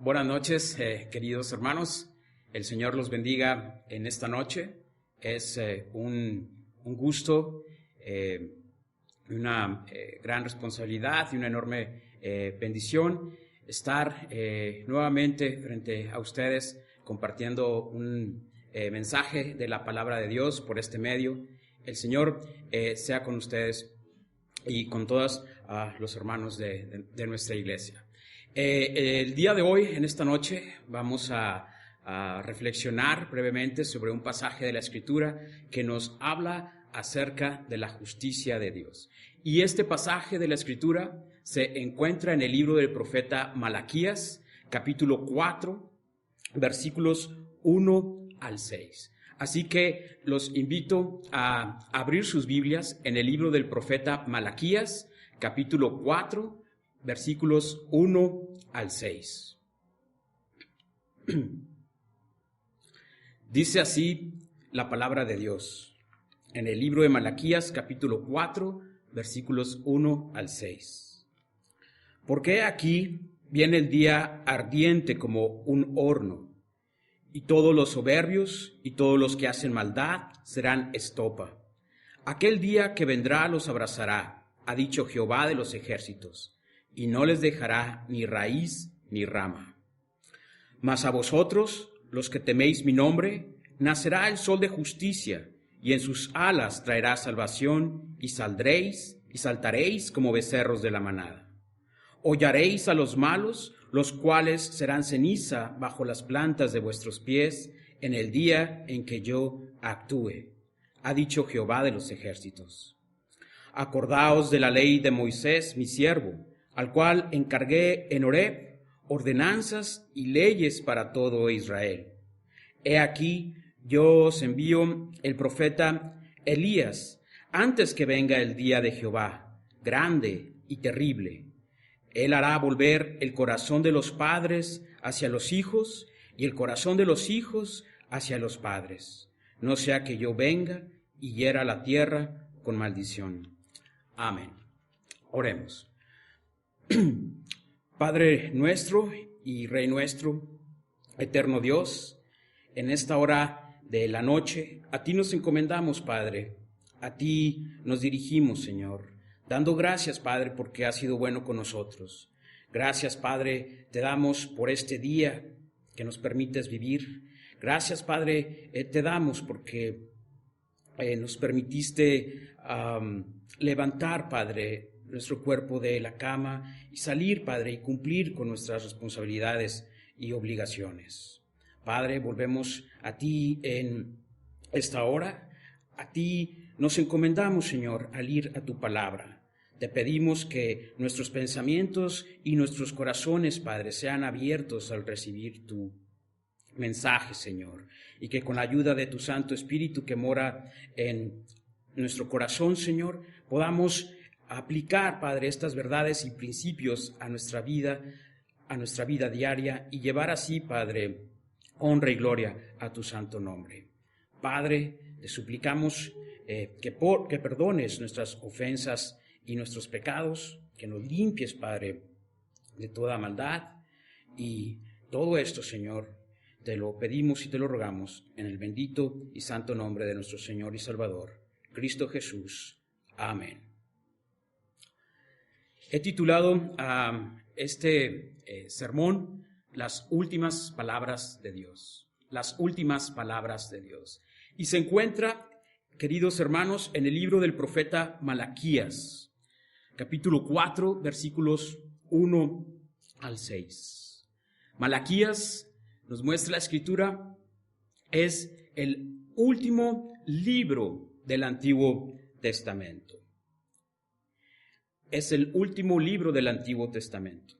Buenas noches, queridos hermanos. El Señor los bendiga en esta noche. Es un gusto, una gran responsabilidad y una enorme bendición estar nuevamente frente a ustedes compartiendo un mensaje de la palabra de Dios por este medio. El Señor sea con ustedes y con todos los hermanos de nuestra iglesia. El día de hoy, en esta noche, vamos a reflexionar brevemente sobre un pasaje de la Escritura que nos habla acerca de la justicia de Dios. Y este pasaje de la Escritura se encuentra en el libro del profeta Malaquías, capítulo 4, versículos 1 al 6. Así que los invito a abrir sus Biblias en el libro del profeta Malaquías, capítulo 4, versículos 1 al 6. Dice así la palabra de Dios en el libro de Malaquías, capítulo 4, versículos 1 al 6. Porque aquí viene el día ardiente como un horno, y todos los soberbios y todos los que hacen maldad serán estopa. Aquel día que vendrá los abrazará, ha dicho Jehová de los ejércitos, y no les dejará ni raíz ni rama. Mas a vosotros, los que teméis mi nombre, nacerá el sol de justicia, y en sus alas traerá salvación, y saldréis y saltaréis como becerros de la manada. Hollaréis a los malos, los cuales serán ceniza bajo las plantas de vuestros pies en el día en que yo actúe, ha dicho Jehová de los ejércitos. Acordaos de la ley de Moisés, mi siervo, al cual encargué en Horeb ordenanzas y leyes para todo Israel. He aquí, yo os envío el profeta Elías, antes que venga el día de Jehová, grande y terrible. Él hará volver el corazón de los padres hacia los hijos y el corazón de los hijos hacia los padres, no sea que yo venga y hiera la tierra con maldición. Amén. Oremos. Padre nuestro y Rey nuestro, eterno Dios, en esta hora de la noche, a ti nos encomendamos, Padre, a ti nos dirigimos, Señor, dando gracias, Padre, porque has sido bueno con nosotros. Gracias, Padre, te damos por este día que nos permites vivir. Gracias, Padre, te damos porque nos permitiste levantar, Padre, nuestro cuerpo de la cama y salir, Padre, y cumplir con nuestras responsabilidades y obligaciones. Padre, volvemos a ti en esta hora. A ti nos encomendamos, Señor, al ir a tu palabra. Te pedimos que nuestros pensamientos y nuestros corazones, Padre, sean abiertos al recibir tu mensaje, Señor, y que con la ayuda de tu Santo Espíritu que mora en nuestro corazón, Señor, podamos aplicar, Padre, estas verdades y principios a nuestra vida diaria y llevar así, Padre, honra y gloria a tu santo nombre. Padre, te suplicamos que perdones nuestras ofensas y nuestros pecados, que nos limpies, Padre, de toda maldad, y todo esto, Señor, te lo pedimos y te lo rogamos en el bendito y santo nombre de nuestro Señor y Salvador, Cristo Jesús. Amén. He titulado a este sermón Las últimas palabras de Dios. Las últimas palabras de Dios. Y se encuentra, queridos hermanos, en el libro del profeta Malaquías, capítulo 4, versículos 1 al 6. Malaquías, nos muestra la Escritura, es el último libro del Antiguo Testamento. Es el último libro del Antiguo Testamento.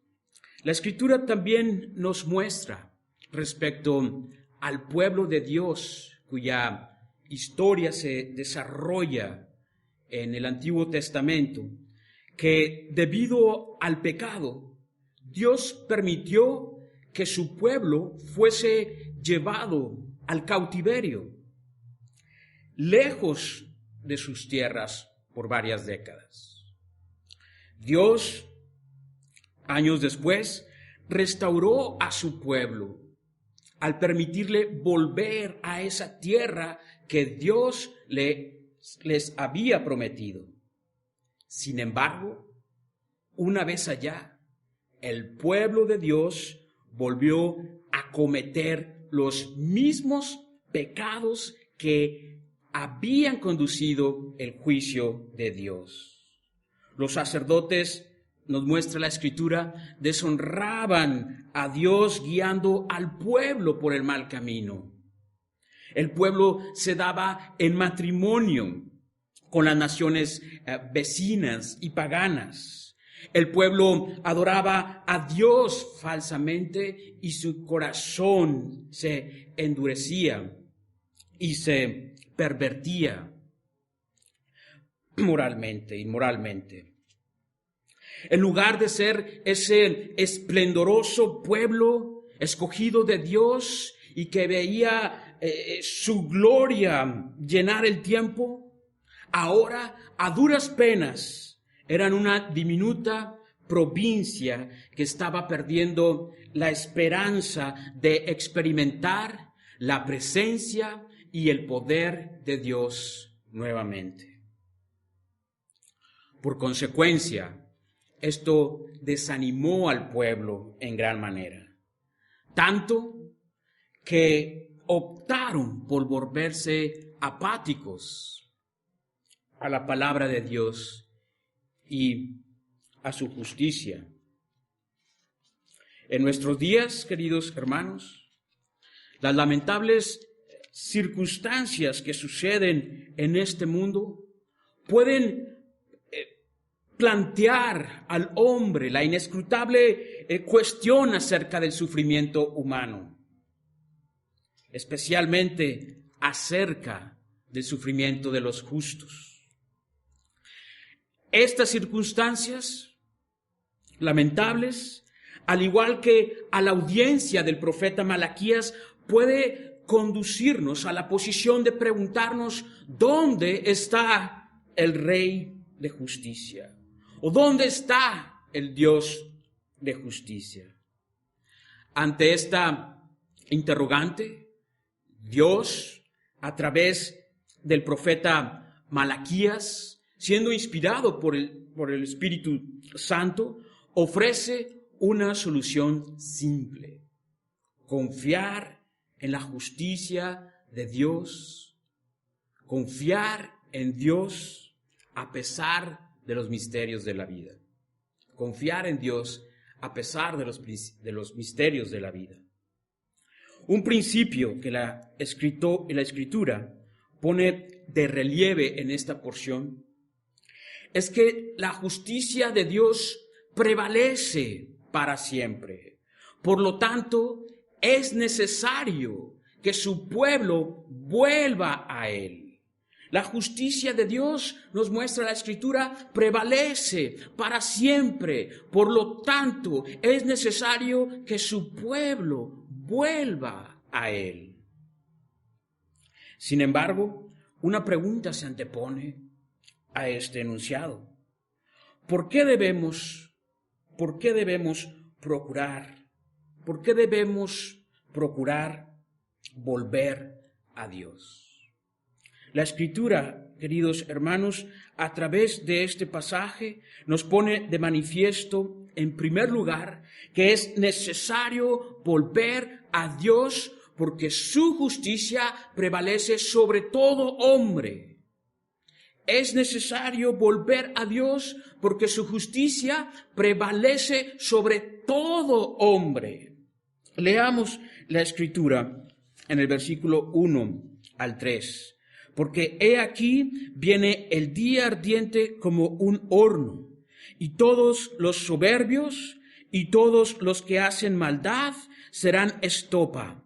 La Escritura también nos muestra respecto al pueblo de Dios, cuya historia se desarrolla en el Antiguo Testamento, que debido al pecado, Dios permitió que su pueblo fuese llevado al cautiverio, lejos de sus tierras por varias décadas. Dios, años después, restauró a su pueblo al permitirle volver a esa tierra que Dios les había prometido. Sin embargo, una vez allá, el pueblo de Dios volvió a cometer los mismos pecados que habían conducido el juicio de Dios. Los sacerdotes, nos muestra la Escritura, deshonraban a Dios guiando al pueblo por el mal camino. El pueblo se daba en matrimonio con las naciones vecinas y paganas. El pueblo adoraba a Dios falsamente y su corazón se endurecía y se pervertía inmoralmente. En lugar de ser ese esplendoroso pueblo escogido de Dios y que veía su gloria llenar el tiempo, ahora a duras penas eran una diminuta provincia que estaba perdiendo la esperanza de experimentar la presencia y el poder de Dios nuevamente. Por consecuencia, esto desanimó al pueblo en gran manera, tanto que optaron por volverse apáticos a la palabra de Dios y a su justicia. En nuestros días, queridos hermanos, las lamentables circunstancias que suceden en este mundo pueden plantear al hombre la inescrutable cuestión acerca del sufrimiento humano, especialmente acerca del sufrimiento de los justos. Estas circunstancias lamentables, al igual que a la audiencia del profeta Malaquías, puede conducirnos a la posición de preguntarnos ¿dónde está el Rey de justicia? ¿O dónde está el Dios de justicia? Ante esta interrogante, Dios, a través del profeta Malaquías, siendo inspirado por el Espíritu Santo, ofrece una solución simple: confiar en la justicia de Dios, confiar en Dios a pesar de los misterios de la vida. Confiar en Dios a pesar de los misterios de la vida. Un principio que la Escritura pone de relieve en esta porción es que la justicia de Dios prevalece para siempre. Por lo tanto, es necesario que su pueblo vuelva a Él. La justicia de Dios, nos muestra la Escritura, prevalece para siempre. Por lo tanto, es necesario que su pueblo vuelva a Él. Sin embargo, una pregunta se antepone a este enunciado. ¿Por qué debemos procurar volver a Dios? La Escritura, queridos hermanos, a través de este pasaje nos pone de manifiesto, en primer lugar, que es necesario volver a Dios porque su justicia prevalece sobre todo hombre. Es necesario volver a Dios porque su justicia prevalece sobre todo hombre. Leamos la Escritura en el versículo 1 al 3. Porque he aquí viene el día ardiente como un horno, y todos los soberbios y todos los que hacen maldad serán estopa.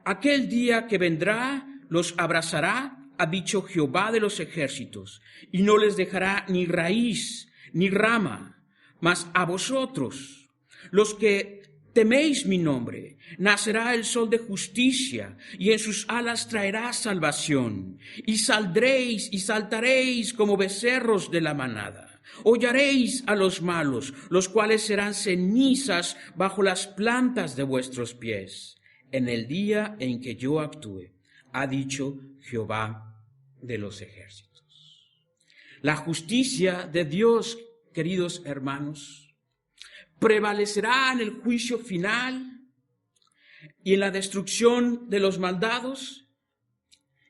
Aquel día que vendrá los abrazará, ha dicho Jehová de los ejércitos, y no les dejará ni raíz ni rama. Mas a vosotros, los que teméis mi nombre, nacerá el sol de justicia, y en sus alas traerá salvación. Y saldréis y saltaréis como becerros de la manada. Hollaréis a los malos, los cuales serán cenizas bajo las plantas de vuestros pies, en el día en que yo actúe, ha dicho Jehová de los ejércitos. La justicia de Dios, queridos hermanos, prevalecerá en el juicio final y en la destrucción de los malvados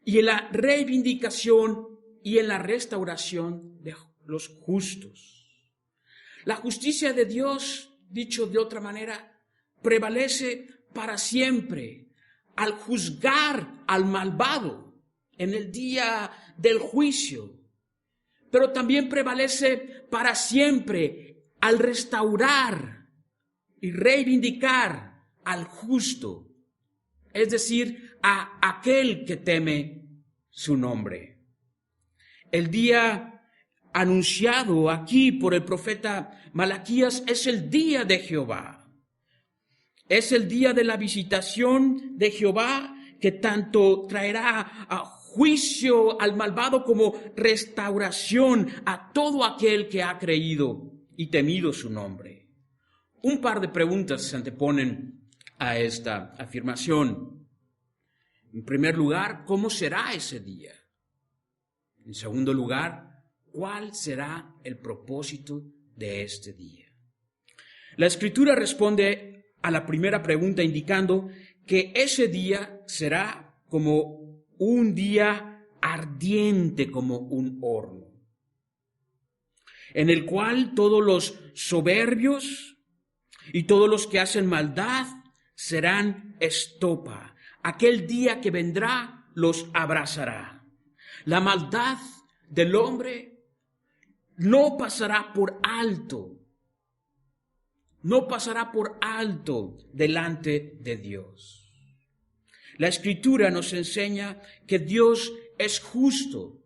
y en la reivindicación y en la restauración de los justos. La justicia de Dios, dicho de otra manera, prevalece para siempre al juzgar al malvado en el día del juicio, pero también prevalece para siempre al restaurar y reivindicar al justo, es decir, a aquel que teme su nombre. El día anunciado aquí por el profeta Malaquías es el día de Jehová. Es el día de la visitación de Jehová que tanto traerá a juicio al malvado como restauración a todo aquel que ha creído y temido su nombre. Un par de preguntas se anteponen a esta afirmación. En primer lugar, ¿cómo será ese día? En segundo lugar, ¿cuál será el propósito de este día? La Escritura responde a la primera pregunta indicando que ese día será como un día ardiente, como un horno, en el cual todos los soberbios y todos los que hacen maldad serán estopa. Aquel día que vendrá los abrazará. La maldad del hombre no pasará por alto. No pasará por alto delante de Dios. La Escritura nos enseña que Dios es justo.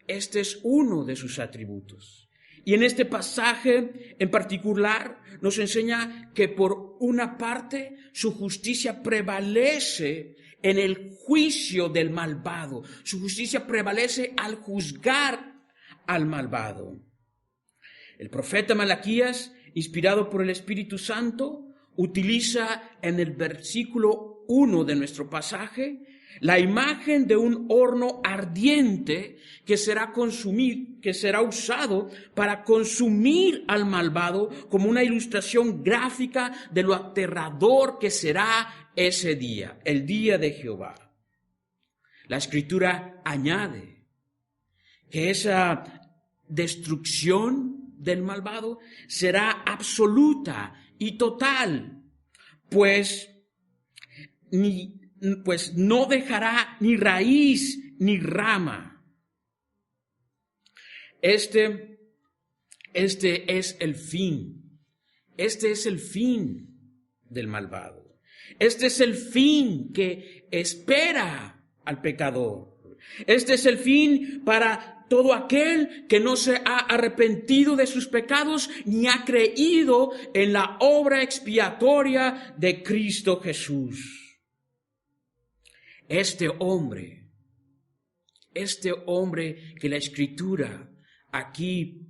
Este es uno de sus atributos. Y en este pasaje en particular nos enseña que por una parte su justicia prevalece en el juicio del malvado. Su justicia prevalece al juzgar al malvado. El profeta Malaquías, inspirado por el Espíritu Santo, utiliza en el versículo 1 de nuestro pasaje la imagen de un horno ardiente que será usado para consumir al malvado, como una ilustración gráfica de lo aterrador que será ese día, el día de Jehová. La Escritura añade que esa destrucción del malvado será absoluta y total, pues no dejará ni raíz ni rama. Este es el fin. Este es el fin del malvado. Este es el fin que espera al pecador. Este es el fin para todo aquel que no se ha arrepentido de sus pecados ni ha creído en la obra expiatoria de Cristo Jesús. Este hombre que la Escritura aquí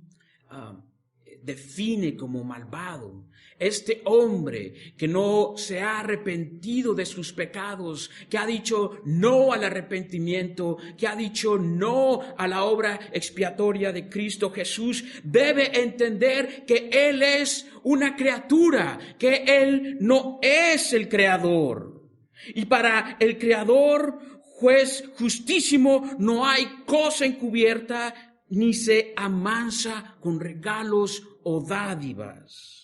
define como malvado, este hombre que no se ha arrepentido de sus pecados, que ha dicho no al arrepentimiento, que ha dicho no a la obra expiatoria de Cristo Jesús, debe entender que Él es una criatura, que Él no es el Creador. Y para el Creador, juez justísimo, no hay cosa encubierta, ni se amansa con regalos o dádivas.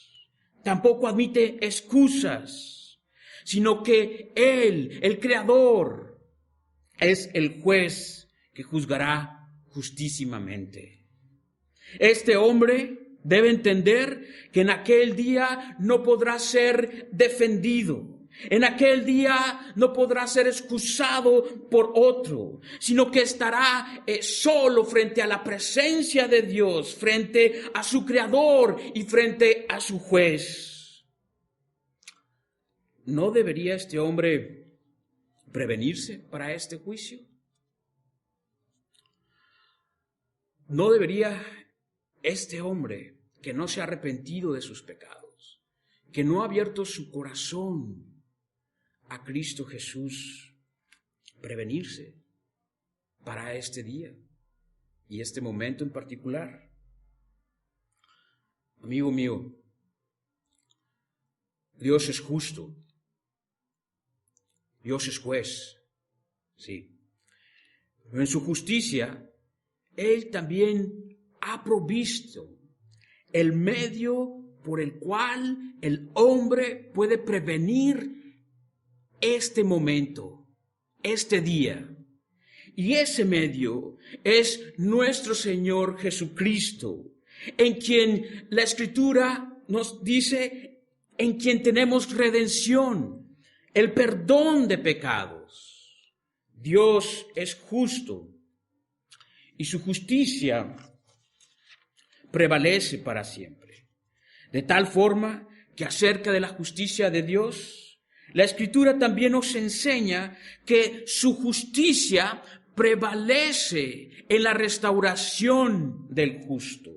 Tampoco admite excusas, sino que Él, el Creador, es el juez que juzgará justísimamente. Este hombre debe entender que en aquel día no podrá ser defendido. En aquel día no podrá ser excusado por otro, sino que estará solo frente a la presencia de Dios, frente a su Creador y frente a su juez. ¿No debería este hombre prevenirse para este juicio? ¿No debería este hombre que no se ha arrepentido de sus pecados, que no ha abierto su corazón a Cristo Jesús, prevenirse para este día y este momento en particular. Amigo mío, Dios es justo, Dios es juez, sí. Pero en su justicia, Él también ha provisto el medio por el cual el hombre puede prevenir este momento, este día. Y ese medio es nuestro Señor Jesucristo, en quien la Escritura nos dice, en quien tenemos redención, el perdón de pecados. Dios es justo y su justicia prevalece para siempre. De tal forma que acerca de la justicia de Dios, la Escritura también nos enseña que su justicia prevalece en la restauración del justo.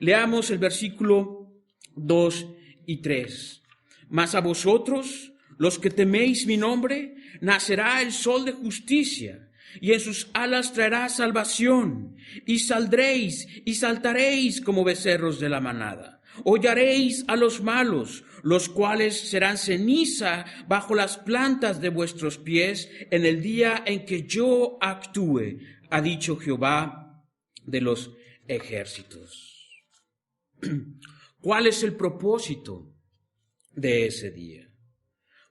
Leamos el versículo 2 y 3. Mas a vosotros, los que teméis mi nombre, nacerá el sol de justicia, y en sus alas traerá salvación, y saldréis y saltaréis como becerros de la manada. Hollaréis a los malos, los cuales serán ceniza bajo las plantas de vuestros pies en el día en que yo actúe, ha dicho Jehová de los ejércitos. ¿Cuál es el propósito de ese día?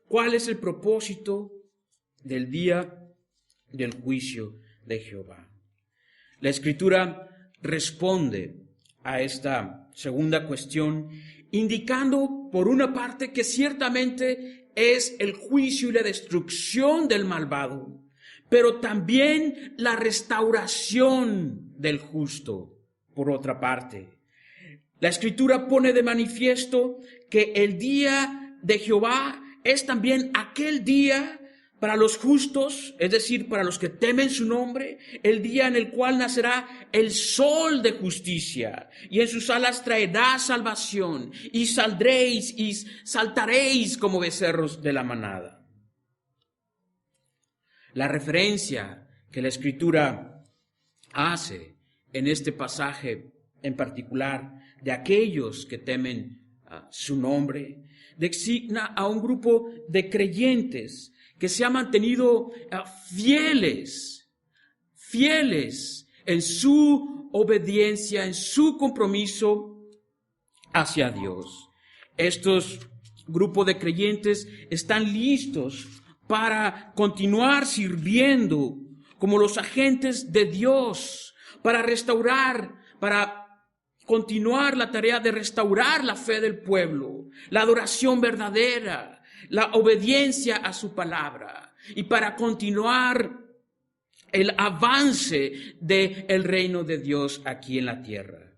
¿Cuál es el propósito del día del juicio de Jehová? La Escritura responde a esta segunda cuestión, indicando por una parte que ciertamente es el juicio y la destrucción del malvado, pero también la restauración del justo, por otra parte. La Escritura pone de manifiesto que el día de Jehová es también aquel día para los justos, es decir, para los que temen su nombre, el día en el cual nacerá el sol de justicia, y en sus alas traerá salvación, y saldréis y saltaréis como becerros de la manada. La referencia que la Escritura hace en este pasaje en particular de aquellos que temen su nombre, designa a un grupo de creyentes que se ha mantenido fieles en su obediencia, en su compromiso hacia Dios. Estos grupos de creyentes están listos para continuar sirviendo como los agentes de Dios, para restaurar, para continuar la tarea de restaurar la fe del pueblo, la adoración verdadera, la obediencia a su palabra, y para continuar el avance del reino de Dios aquí en la tierra.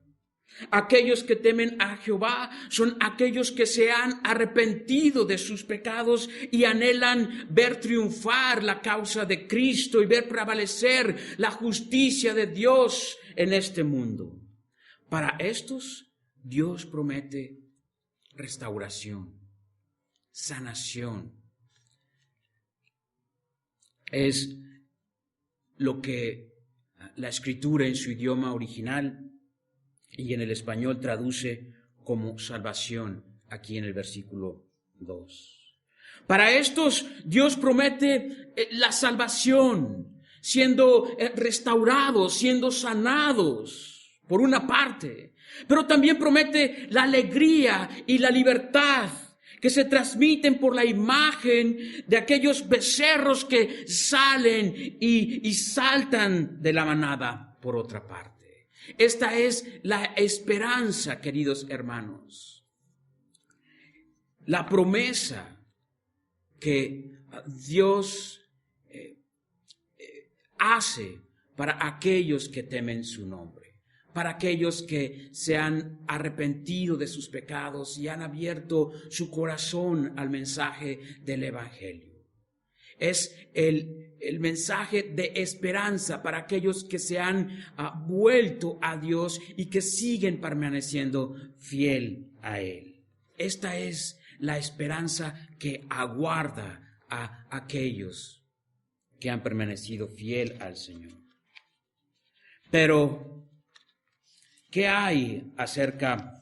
Aquellos que temen a Jehová son aquellos que se han arrepentido de sus pecados y anhelan ver triunfar la causa de Cristo y ver prevalecer la justicia de Dios en este mundo. Para estos, Dios promete restauración, sanación. Es lo que la Escritura en su idioma original y en el español traduce como salvación aquí en el versículo 2. Para estos, Dios promete la salvación, siendo restaurados, siendo sanados, por una parte, pero también promete la alegría y la libertad que se transmiten por la imagen de aquellos becerros que salen y saltan de la manada, por otra parte. Esta es la esperanza, queridos hermanos. La promesa que Dios hace para aquellos que temen su nombre, para aquellos que se han arrepentido de sus pecados y han abierto su corazón al mensaje del Evangelio. Es el mensaje de esperanza para aquellos que se han vuelto a Dios y que siguen permaneciendo fiel a Él. Esta es la esperanza que aguarda a aquellos que han permanecido fiel al Señor. Pero, ¿qué hay acerca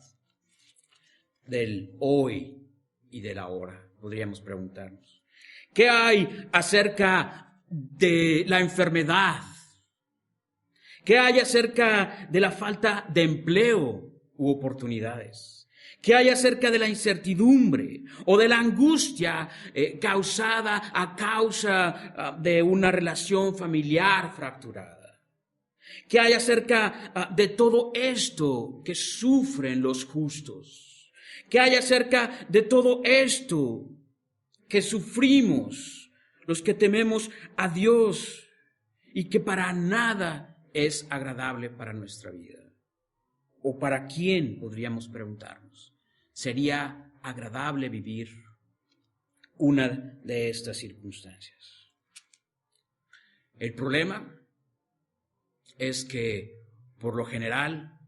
del hoy y del ahora? Podríamos preguntarnos. ¿Qué hay acerca de la enfermedad? ¿Qué hay acerca de la falta de empleo u oportunidades? ¿Qué hay acerca de la incertidumbre o de la angustia causada a causa de una relación familiar fracturada? ¿Qué hay acerca de todo esto que sufren los justos? ¿Qué hay acerca de todo esto que sufrimos los que tememos a Dios y que para nada es agradable para nuestra vida? ¿O para quién, podríamos preguntarnos, sería agradable vivir una de estas circunstancias? El problema es que, por lo general,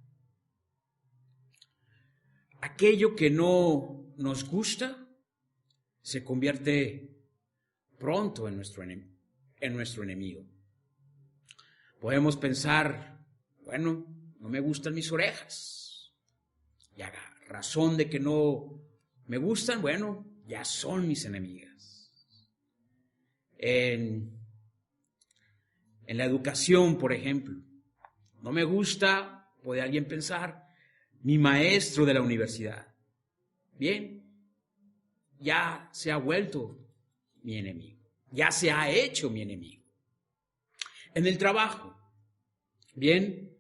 aquello que no nos gusta se convierte pronto en nuestro enemigo. Podemos pensar, bueno, no me gustan mis orejas. Y a razón de que no me gustan, bueno, ya son mis enemigas. En la educación, por ejemplo, no me gusta, puede alguien pensar, mi maestro de la universidad. Bien, ya se ha vuelto mi enemigo, ya se ha hecho mi enemigo. En el trabajo, bien,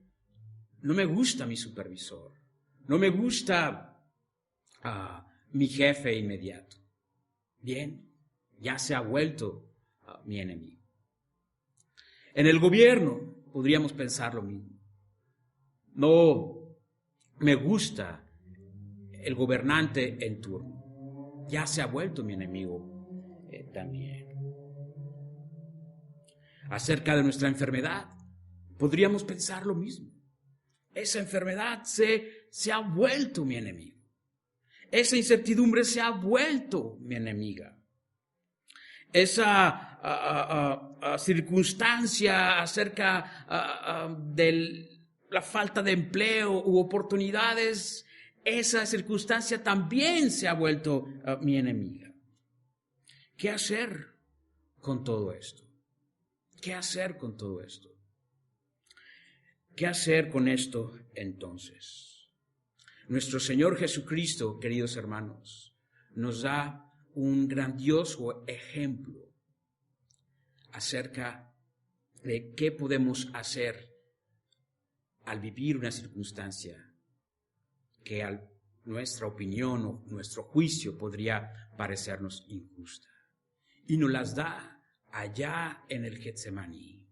no me gusta mi supervisor, no me gusta mi jefe inmediato. Bien, ya se ha vuelto mi enemigo. En el gobierno podríamos pensar lo mismo. No me gusta el gobernante en turno. Ya se ha vuelto mi enemigo también. Acerca de nuestra enfermedad, podríamos pensar lo mismo. Esa enfermedad se ha vuelto mi enemigo. Esa incertidumbre se ha vuelto mi enemiga. Esa circunstancia acerca de la falta de empleo u oportunidades, esa circunstancia también se ha vuelto mi enemiga. ¿Qué hacer con todo esto? ¿Qué hacer con todo esto? ¿Qué hacer con esto entonces? Nuestro Señor Jesucristo, queridos hermanos, nos da un grandioso ejemplo acerca de qué podemos hacer al vivir una circunstancia que a nuestra opinión o nuestro juicio podría parecernos injusta. Y nos las da allá en el Getsemaní.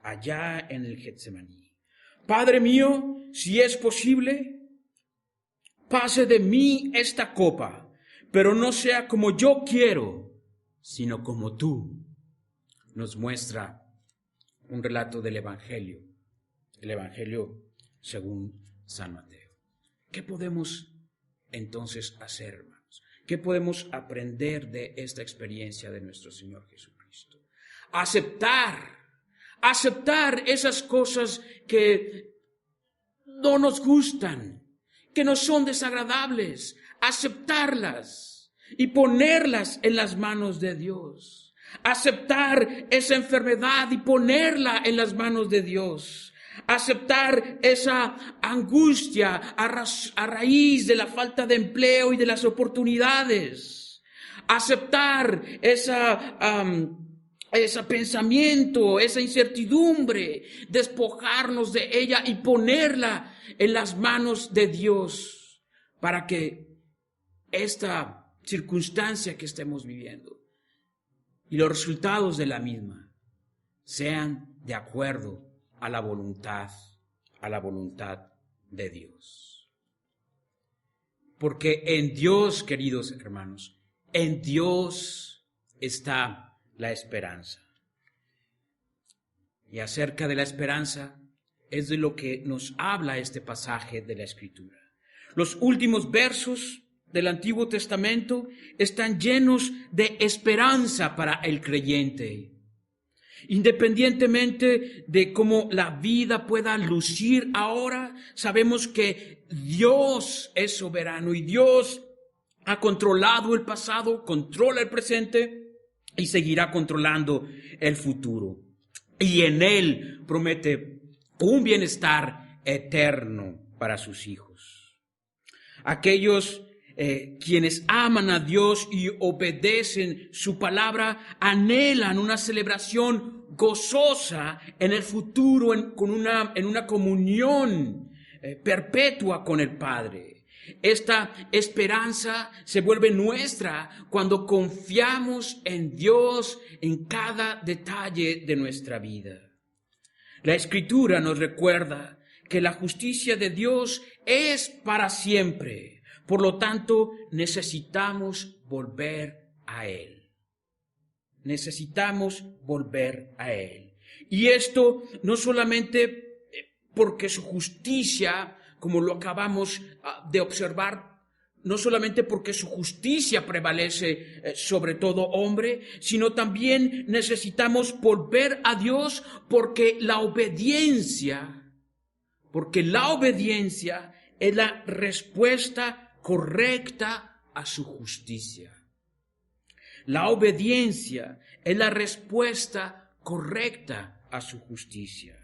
Allá en el Getsemaní. Padre mío, si es posible, pase de mí esta copa, pero no sea como yo quiero, sino como tú. Nos muestra un relato del Evangelio, el Evangelio según San Mateo. ¿Qué podemos entonces hacer, hermanos? ¿Qué podemos aprender de esta experiencia de nuestro Señor Jesucristo? Aceptar esas cosas que no nos gustan, que nos son desagradables, aceptarlas y ponerlas en las manos de Dios. Aceptar esa enfermedad y ponerla en las manos de Dios. Aceptar esa angustia a raíz de la falta de empleo y de las oportunidades. Aceptar ese pensamiento, esa incertidumbre, despojarnos de ella y ponerla en las manos de Dios para que esta circunstancia que estemos viviendo y los resultados de la misma sean de acuerdo a la voluntad de Dios. Porque en Dios, queridos hermanos, en Dios está la esperanza. Y acerca de la esperanza es de lo que nos habla este pasaje de la Escritura. Los últimos versos del Antiguo Testamento están llenos de esperanza para el creyente. Independientemente de cómo la vida pueda lucir ahora, sabemos que Dios es soberano y Dios ha controlado el pasado, controla el presente y seguirá controlando el futuro. Y en Él promete un bienestar eterno para sus hijos. Aquellos quienes aman a Dios y obedecen su palabra anhelan una celebración gozosa en el futuro, en una comunión perpetua con el Padre. Esta esperanza se vuelve nuestra cuando confiamos en Dios en cada detalle de nuestra vida. La Escritura nos recuerda que la justicia de Dios es para siempre. Por lo tanto, necesitamos volver a Él. Necesitamos volver a Él. Y esto no solamente porque su justicia, como lo acabamos de observar, no solamente porque su justicia prevalece sobre todo hombre, sino también necesitamos volver a Dios porque la obediencia es la respuesta correcta a su justicia. La obediencia es la respuesta correcta a su justicia.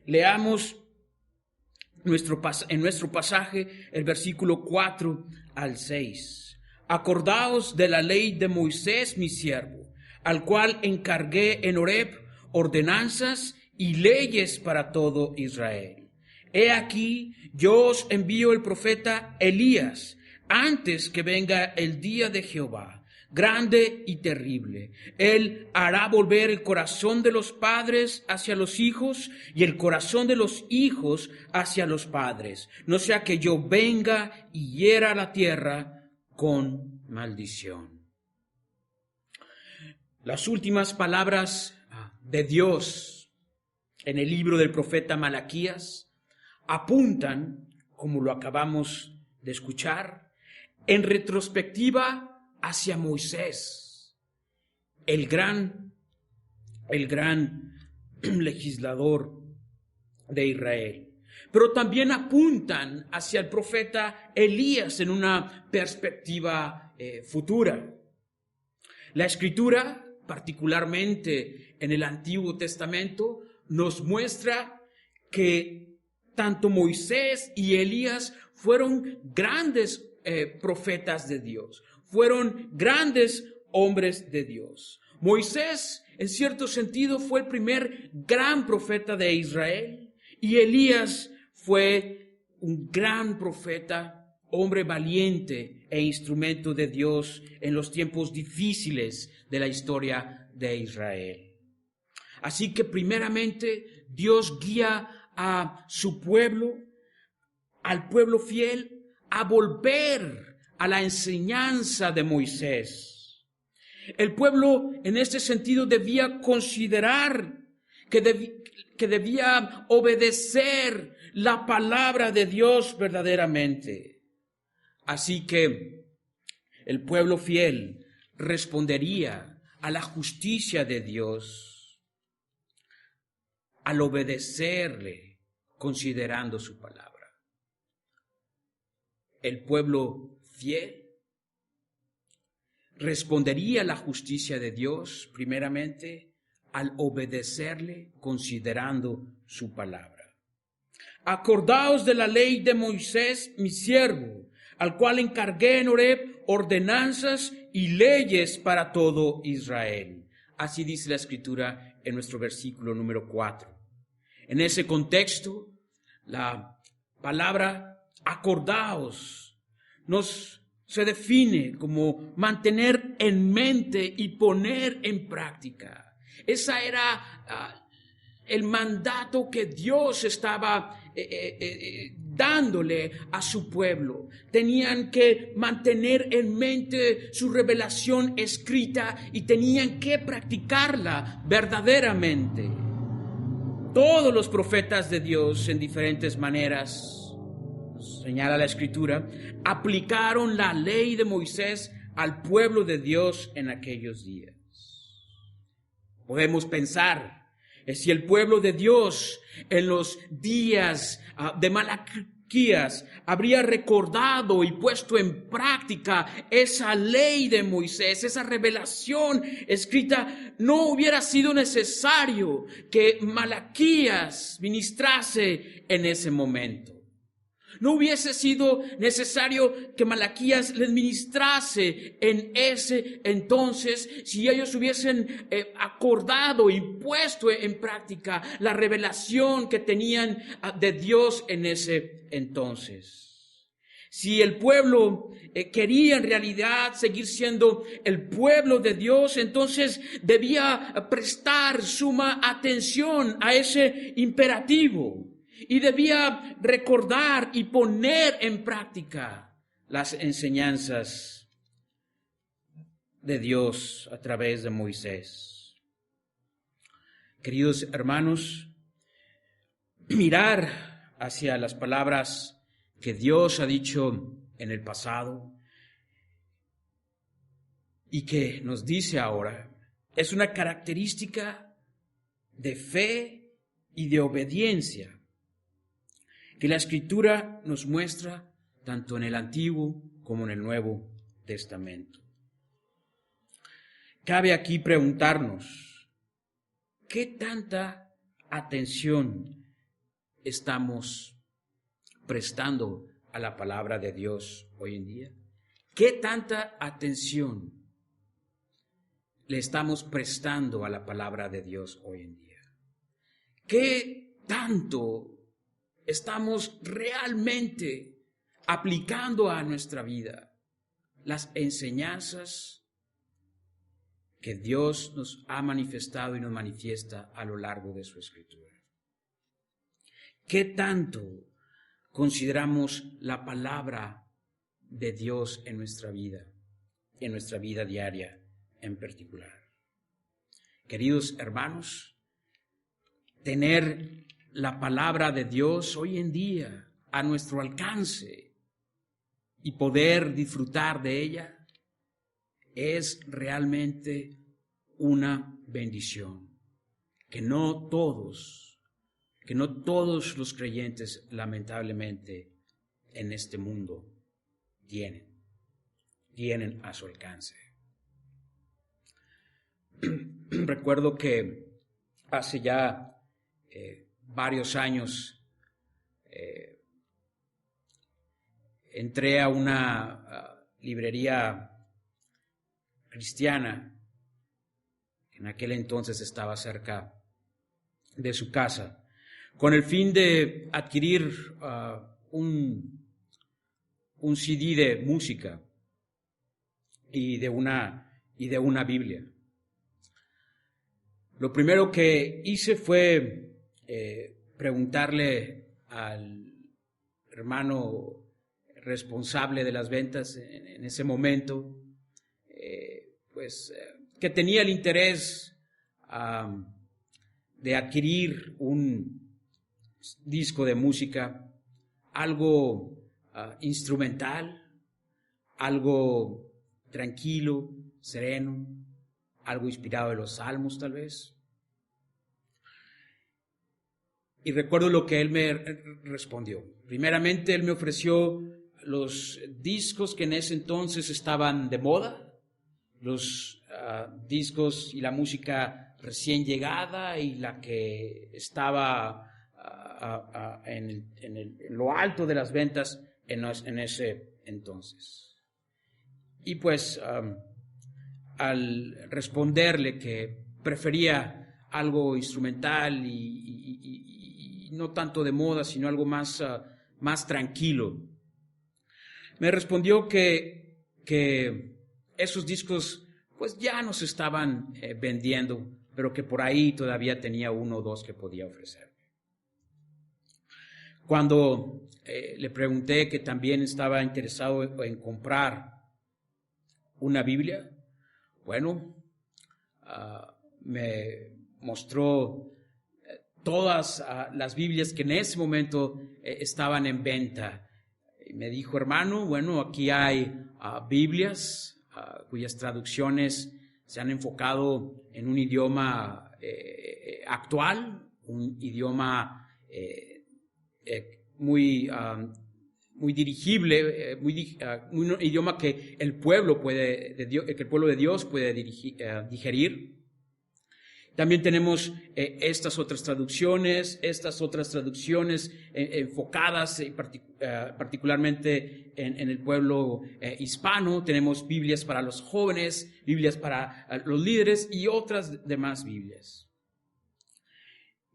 Leamos en nuestro pasaje el versículo 4 al 6. Acordaos de la ley de Moisés, mi siervo, al cual encargué en Horeb ordenanzas y leyes para todo Israel. He aquí, yo os envío el profeta Elías, antes que venga el día de Jehová, grande y terrible. Él hará volver el corazón de los padres hacia los hijos y el corazón de los hijos hacia los padres, no sea que yo venga y hiera la tierra con maldición. Las últimas palabras de Dios en el libro del profeta Malaquías apuntan, como lo acabamos de escuchar, en retrospectiva hacia Moisés, el gran legislador de Israel. Pero también apuntan hacia el profeta Elías en una perspectiva futura. La Escritura, particularmente en el Antiguo Testamento, nos muestra que tanto Moisés y Elías fueron grandes profetas de Dios. Fueron grandes hombres de Dios. Moisés, en cierto sentido, fue el primer gran profeta de Israel. Y Elías fue un gran profeta, hombre valiente e instrumento de Dios en los tiempos difíciles de la historia de Israel. Así que primeramente Dios guía a su pueblo, al pueblo fiel, a volver a la enseñanza de Moisés. El pueblo en este sentido debía considerar que debía obedecer la palabra de Dios verdaderamente. Así que el pueblo fiel respondería a la justicia de Dios al obedecerle considerando su palabra. El pueblo fiel respondería a la justicia de Dios primeramente al obedecerle considerando su palabra. Acordaos de la ley de Moisés, mi siervo, al cual encargué en Horeb ordenanzas y leyes para todo Israel. Así dice la Escritura en nuestro versículo número 4. En ese contexto, la palabra acordaos se define como mantener en mente y poner en práctica. Esa era el mandato que Dios estaba dándole a su pueblo. Tenían que mantener en mente su revelación escrita y tenían que practicarla verdaderamente. Todos los profetas de Dios, en diferentes maneras, señala la Escritura, aplicaron la ley de Moisés al pueblo de Dios en aquellos días. Podemos pensar, si el pueblo de Dios en los días de Malaquías habría recordado y puesto en práctica esa ley de Moisés, esa revelación escrita, no hubiera sido necesario que Malaquías ministrase en ese momento. No hubiese sido necesario que Malaquías les ministrase en ese entonces si ellos hubiesen acordado y puesto en práctica la revelación que tenían de Dios en ese entonces. Si el pueblo quería en realidad seguir siendo el pueblo de Dios, entonces debía prestar suma atención a ese imperativo. Y debía recordar y poner en práctica las enseñanzas de Dios a través de Moisés. Queridos hermanos, mirar hacia las palabras que Dios ha dicho en el pasado y que nos dice ahora es una característica de fe y de obediencia que la Escritura nos muestra tanto en el Antiguo como en el Nuevo Testamento. Cabe aquí preguntarnos, ¿qué tanta atención estamos prestando a la palabra de Dios hoy en día? ¿Qué tanta atención le estamos prestando a la palabra de Dios hoy en día? ¿Qué tanto estamos realmente aplicando a nuestra vida las enseñanzas que Dios nos ha manifestado y nos manifiesta a lo largo de su Escritura? ¿Qué tanto consideramos la palabra de Dios en nuestra vida diaria en particular? Queridos hermanos, tener la palabra de Dios hoy en día a nuestro alcance y poder disfrutar de ella es realmente una bendición que no todos los creyentes lamentablemente en este mundo tienen a su alcance. Recuerdo que hace ya varios años entré a una librería cristiana, que en aquel entonces estaba cerca de su casa, con el fin de adquirir un CD de música y de una Biblia. Lo primero que hice fue preguntarle al hermano responsable de las ventas en ese momento, que tenía el interés de adquirir un disco de música, algo instrumental, algo tranquilo, sereno, algo inspirado de los salmos tal vez. Y recuerdo lo que él me respondió. Primeramente, él me ofreció los discos que en ese entonces estaban de moda, los discos y la música recién llegada y la que estaba en lo alto de las ventas en ese entonces. Y pues al responderle que prefería algo instrumental y no tanto de moda, sino algo más tranquilo, me respondió que esos discos pues ya no se estaban vendiendo, pero que por ahí todavía tenía uno o dos que podía ofrecerme. Cuando le pregunté que también estaba interesado en comprar una Biblia, bueno, me mostró todas las Biblias que en ese momento estaban en venta. Y me dijo, hermano, bueno, aquí hay Biblias cuyas traducciones se han enfocado en un idioma actual, un idioma muy dirigible, un idioma que el pueblo de Dios puede digerir. También tenemos estas otras traducciones enfocadas particularmente en el pueblo hispano. Tenemos Biblias para los jóvenes, Biblias para los líderes y otras demás Biblias.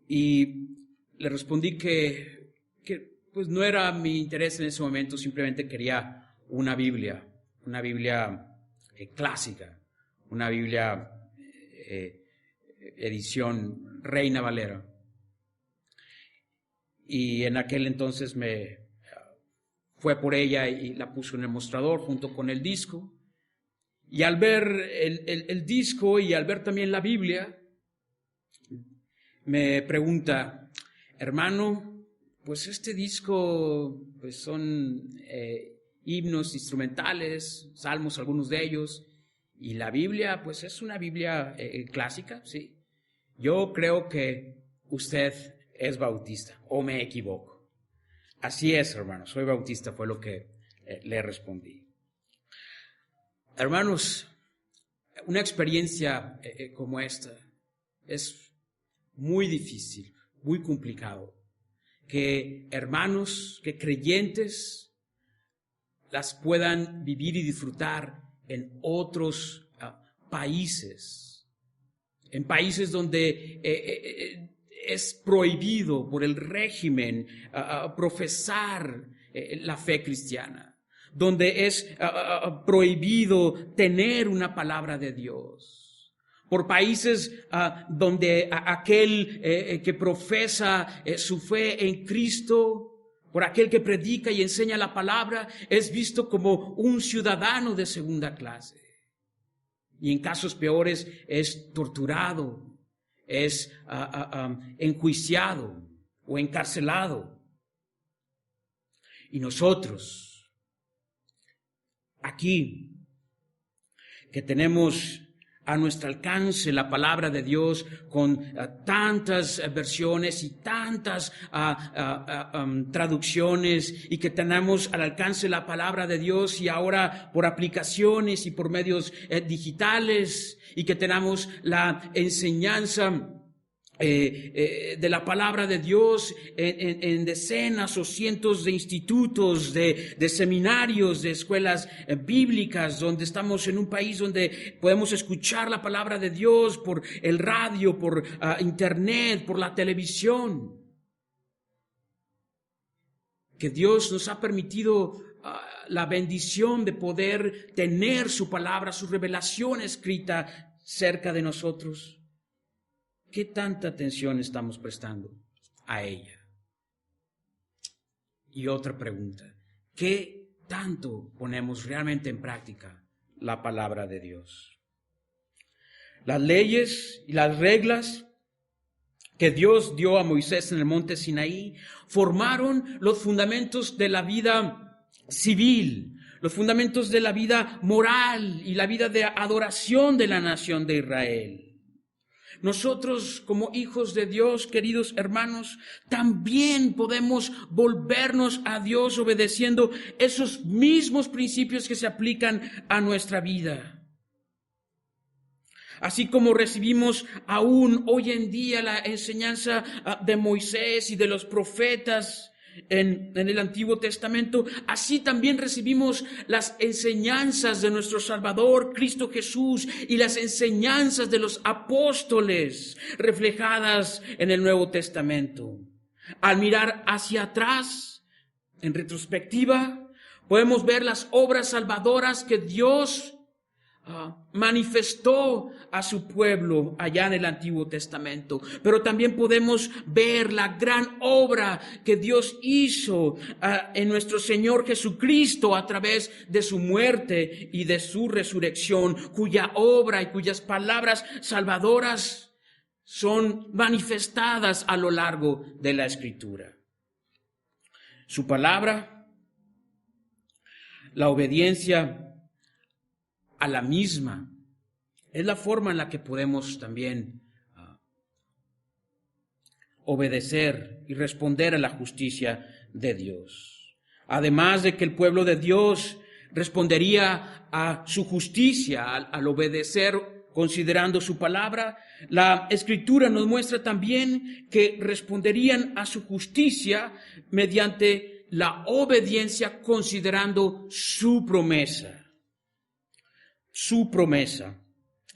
Y le respondí que pues no era mi interés en ese momento, simplemente quería una Biblia clásica, una Biblia edición Reina Valera. Y en aquel entonces me fue por ella y la puso en el mostrador junto con el disco. Y al ver el disco y al ver también la Biblia, me pregunta, hermano, pues este disco pues son himnos instrumentales, salmos, algunos de ellos, y la Biblia pues es una Biblia clásica, sí. Yo creo que usted es bautista, o me equivoco. Así es, hermano, soy bautista, fue lo que le respondí. Hermanos, una experiencia como esta es muy difícil, muy complicado. Que hermanos, que creyentes las puedan vivir y disfrutar en otros países. En países donde es prohibido por el régimen profesar la fe cristiana, donde es prohibido tener una palabra de Dios, por países donde aquel que profesa su fe en Cristo, por aquel que predica y enseña la palabra, es visto como un ciudadano de segunda clase. Y en casos peores es torturado, es enjuiciado o encarcelado. Y nosotros, aquí, que tenemos a nuestro alcance la palabra de Dios con tantas versiones y tantas traducciones, y que tenemos al alcance la palabra de Dios y ahora por aplicaciones y por medios digitales, y que tenemos la enseñanza de la palabra de Dios en decenas o cientos de institutos, de seminarios, de escuelas bíblicas, donde estamos en un país donde podemos escuchar la palabra de Dios por el radio, por internet, por la televisión. Que Dios nos ha permitido la bendición de poder tener su palabra, su revelación escrita cerca de nosotros. ¿Qué tanta atención estamos prestando a ella? Y otra pregunta, ¿qué tanto ponemos realmente en práctica la palabra de Dios? Las leyes y las reglas que Dios dio a Moisés en el monte Sinaí formaron los fundamentos de la vida civil, los fundamentos de la vida moral y la vida de adoración de la nación de Israel. Nosotros, como hijos de Dios, queridos hermanos, también podemos volvernos a Dios obedeciendo esos mismos principios que se aplican a nuestra vida. Así como recibimos aún hoy en día la enseñanza de Moisés y de los profetas en el Antiguo Testamento, así también recibimos las enseñanzas de nuestro Salvador, Cristo Jesús, y las enseñanzas de los apóstoles reflejadas en el Nuevo Testamento. Al mirar hacia atrás, en retrospectiva, podemos ver las obras salvadoras que Dios manifestó a su pueblo allá en el Antiguo Testamento, pero también podemos ver la gran obra que Dios hizo en nuestro Señor Jesucristo a través de su muerte y de su resurrección, cuya obra y cuyas palabras salvadoras son manifestadas a lo largo de la Escritura. Su palabra, la obediencia a la misma, es la forma en la que podemos también obedecer y responder a la justicia de Dios. Además de que el pueblo de Dios respondería a su justicia al obedecer considerando su palabra, la Escritura nos muestra también que responderían a su justicia mediante la obediencia considerando su promesa. Su promesa.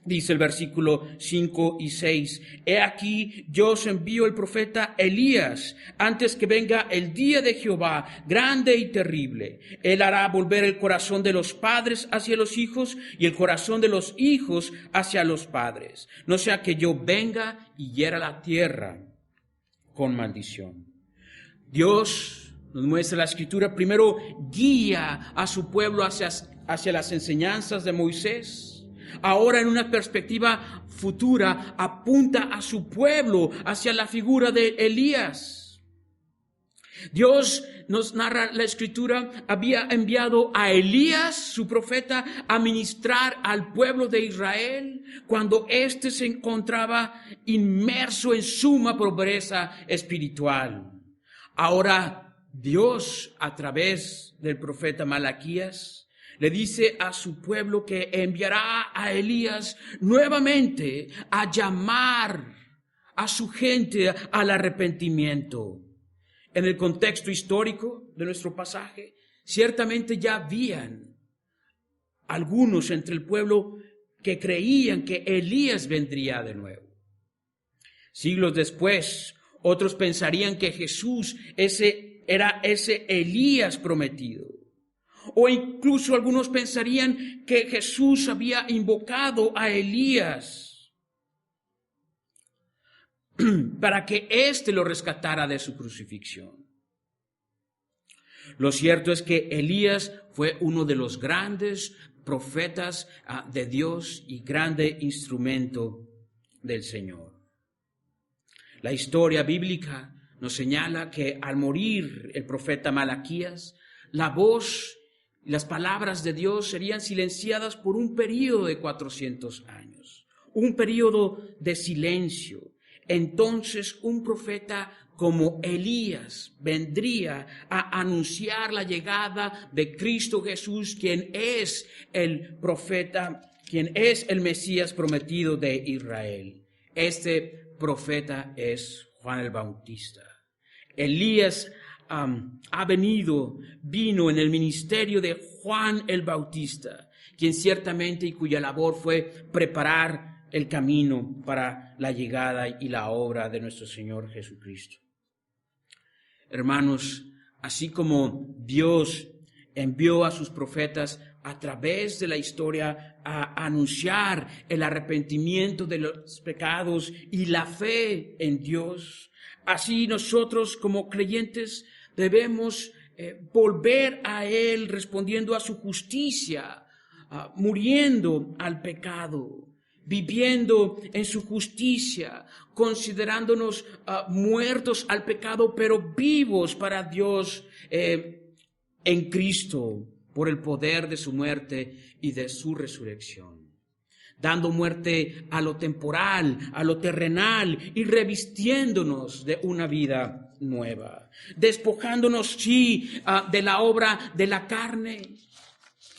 Dice el versículo 5 y 6, he aquí yo os envío el profeta Elías antes que venga el día de Jehová grande y terrible. Él hará volver el corazón de los padres hacia los hijos y el corazón de los hijos hacia los padres. No sea que yo venga y hiera la tierra con maldición. Dios, nos muestra la Escritura, primero guía a su pueblo hacia las enseñanzas de Moisés. Ahora, en una perspectiva futura, apunta a su pueblo hacia la figura de Elías. Dios, nos narra la Escritura, había enviado a Elías, su profeta, a ministrar al pueblo de Israel cuando éste se encontraba inmerso en suma pobreza espiritual. Ahora, Dios, a través del profeta Malaquías, le dice a su pueblo que enviará a Elías nuevamente a llamar a su gente al arrepentimiento. En el contexto histórico de nuestro pasaje, ciertamente ya habían algunos entre el pueblo que creían que Elías vendría de nuevo. Siglos después, otros pensarían que Jesús era ese Elías prometido. O incluso algunos pensarían que Jesús había invocado a Elías para que éste lo rescatara de su crucifixión. Lo cierto es que Elías fue uno de los grandes profetas de Dios y grande instrumento del Señor. La historia bíblica nos señala que al morir el profeta Malaquías, la voz y las palabras de Dios serían silenciadas por un periodo de 400 años, un periodo de silencio. Entonces un profeta como Elías vendría a anunciar la llegada de Cristo Jesús, quien es el profeta, quien es el Mesías prometido de Israel. Este profeta es Juan el Bautista. Elías vino en el ministerio de Juan el Bautista, quien ciertamente y cuya labor fue preparar el camino para la llegada y la obra de nuestro Señor Jesucristo. Hermanos, así como Dios envió a sus profetas a través de la historia a anunciar el arrepentimiento de los pecados y la fe en Dios, así nosotros como creyentes debemos volver a Él respondiendo a su justicia, muriendo al pecado, viviendo en su justicia, considerándonos muertos al pecado, pero vivos para Dios en Cristo por el poder de su muerte y de su resurrección. Dando muerte a lo temporal, a lo terrenal y revistiéndonos de una vida nueva. Despojándonos, sí, de la obra de la carne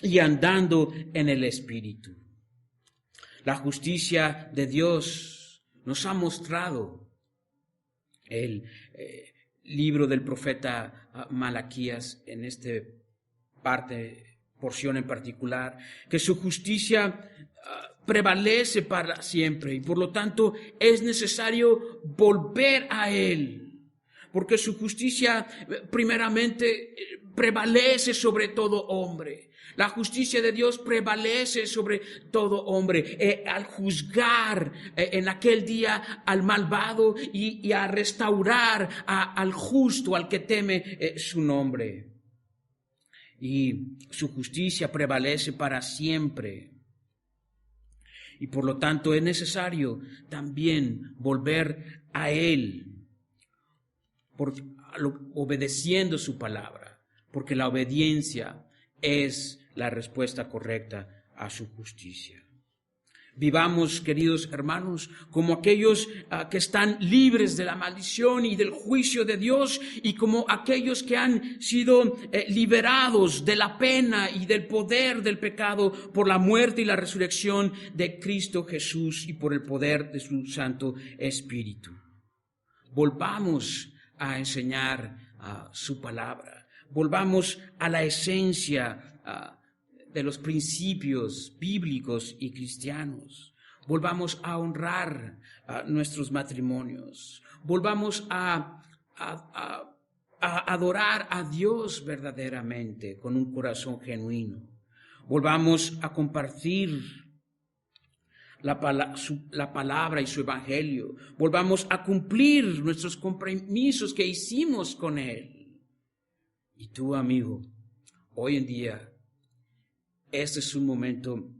y andando en el Espíritu. La justicia de Dios nos ha mostrado el libro del profeta Malaquías en esta porción en particular, que su justicia prevalece para siempre y por lo tanto es necesario volver a Él, porque su justicia primeramente prevalece sobre todo hombre. La justicia de Dios prevalece sobre todo hombre. Al juzgar en aquel día al malvado y a restaurar al justo, al que teme su nombre. Y su justicia prevalece para siempre. Y por lo tanto es necesario también volver a Él, obedeciendo su palabra, porque la obediencia es la respuesta correcta a su justicia. Vivamos, queridos hermanos, como aquellos que están libres de la maldición y del juicio de Dios, y como aquellos que han sido liberados de la pena y del poder del pecado por la muerte y la resurrección de Cristo Jesús y por el poder de su Santo Espíritu. Volvamos a enseñar su palabra. Volvamos a la esencia de los principios bíblicos y cristianos. Volvamos a honrar nuestros matrimonios. Volvamos a adorar a Dios verdaderamente con un corazón genuino. Volvamos a compartir la palabra y su evangelio. Volvamos a cumplir nuestros compromisos que hicimos con Él. Y tú, amigo, hoy en día, este es un momento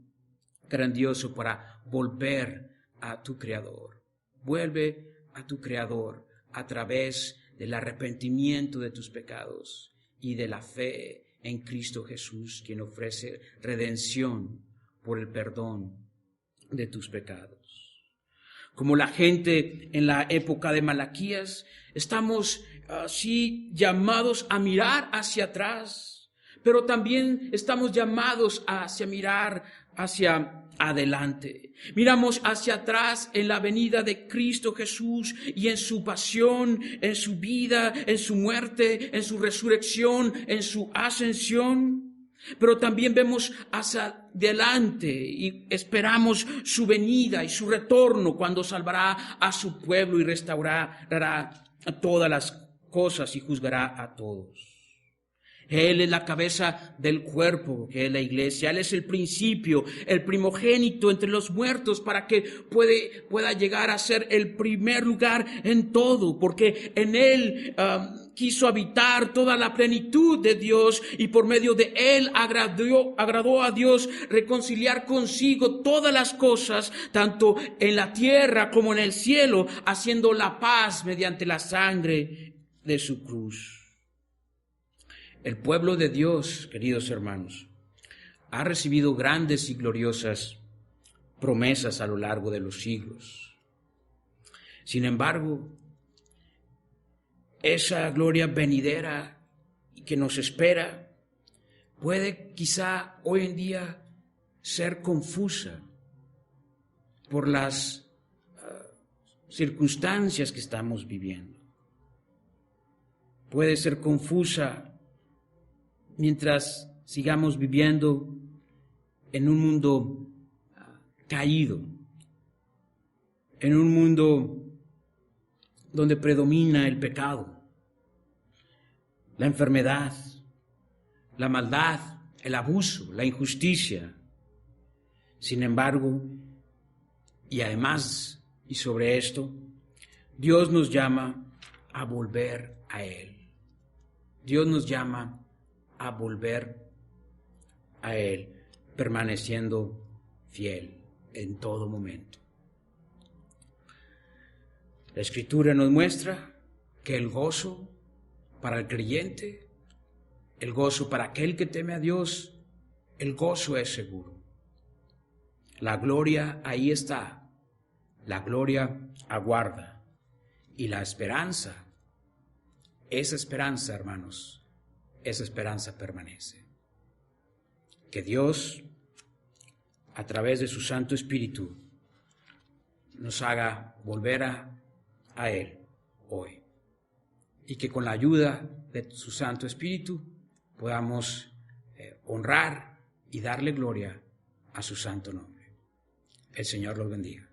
grandioso para volver a tu Creador. Vuelve a tu Creador a través del arrepentimiento de tus pecados y de la fe en Cristo Jesús, quien ofrece redención por el perdón de tus pecados. Como la gente en la época de Malaquías, estamos así llamados a mirar hacia atrás, pero también estamos llamados hacia mirar hacia adelante. Miramos hacia atrás en la venida de Cristo Jesús y en su pasión, en su vida, en su muerte, en su resurrección, en su ascensión. Pero también vemos hacia adelante y esperamos su venida y su retorno cuando salvará a su pueblo y restaurará todas las cosas y juzgará a todos. Él es la cabeza del cuerpo, que es la iglesia. Él es el principio, el primogénito entre los muertos, para que pueda llegar a ser el primer lugar en todo, porque en Él quiso habitar toda la plenitud de Dios, y por medio de Él agradó a Dios reconciliar consigo todas las cosas, tanto en la tierra como en el cielo, haciendo la paz mediante la sangre de su cruz. El pueblo de Dios, queridos hermanos, ha recibido grandes y gloriosas promesas a lo largo de los siglos. Sin embargo, esa gloria venidera que nos espera puede quizá hoy en día ser confusa por las circunstancias que estamos viviendo. Puede ser confusa mientras sigamos viviendo en un mundo caído, en un mundo donde predomina el pecado, la enfermedad, la maldad, el abuso, la injusticia. Sin embargo, y además y sobre esto, Dios nos llama a volver a Él. Dios nos llama a volver a Él, permaneciendo fiel en todo momento. La Escritura nos muestra que el gozo para el creyente, el gozo para aquel que teme a Dios, el gozo es seguro. La gloria ahí está, la gloria aguarda, y la esperanza, esa esperanza, hermanos, esa esperanza permanece. Que Dios, a través de su Santo Espíritu, nos haga volver a Él hoy. Y que con la ayuda de su Santo Espíritu podamos honrar y darle gloria a su santo nombre. El Señor los bendiga.